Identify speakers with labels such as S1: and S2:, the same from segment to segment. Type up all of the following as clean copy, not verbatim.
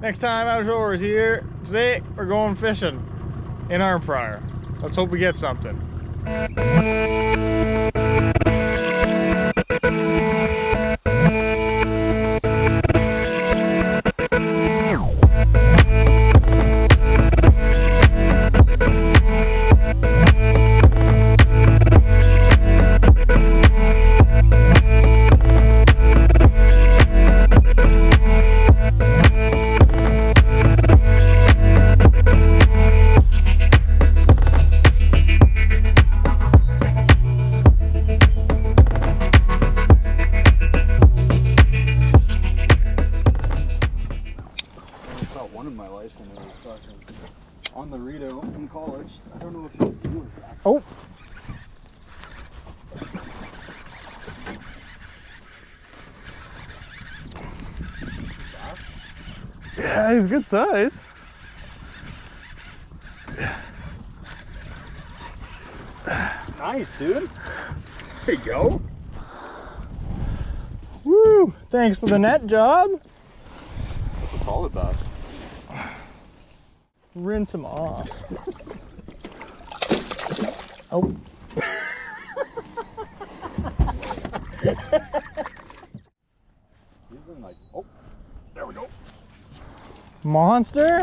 S1: Next time outdoors here. Today we're going fishing in Arnprior. Let's hope we get something.
S2: On the Rito in college. I don't know if you'll see it.
S1: Oh! Yeah, he's good size.
S2: Nice, dude. There you go.
S1: Woo! Thanks for the net job.
S2: That's a solid bass.
S1: Rinse him off. Oh.
S2: He's in like, oh, there we go.
S1: Monster?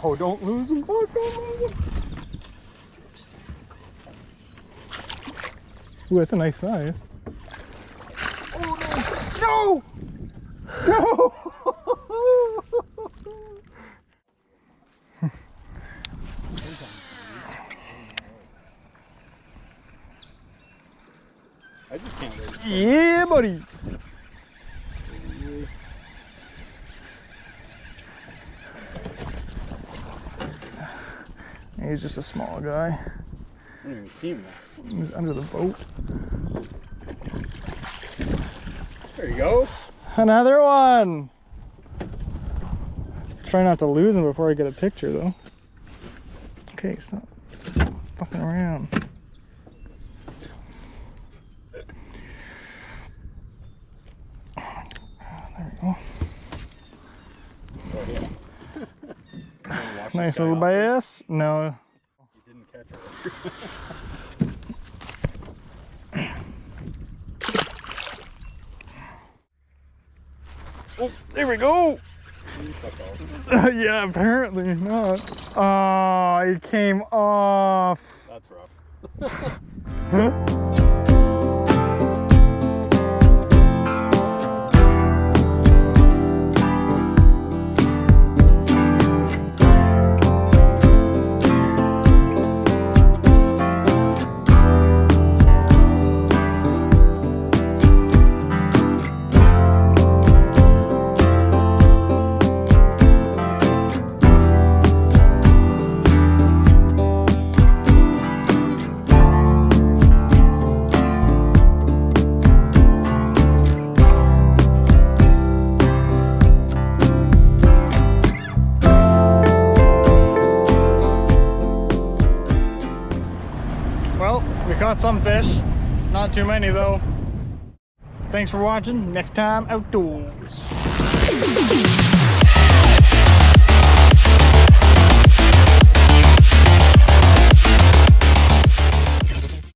S2: Oh, don't lose him. Oh, don't lose him.
S1: Ooh, that's a nice size.
S2: Oh, no! No! No! I just can't wait.
S1: Yeah, buddy. He's just a small guy.
S2: I don't even see him now.
S1: He's under the boat.
S2: There you go.
S1: Another one. Try not to lose him before I get a picture, though. Okay, stop fucking around. There we go.
S2: Oh, yeah.
S1: Nice little bass. No.
S2: You didn't catch her.
S1: Oh, there we go. Yeah, apparently not. Oh, he came off.
S2: That's rough.
S1: Huh? Well, we caught some fish. Not too many though. Thanks for watching. Next time outdoors.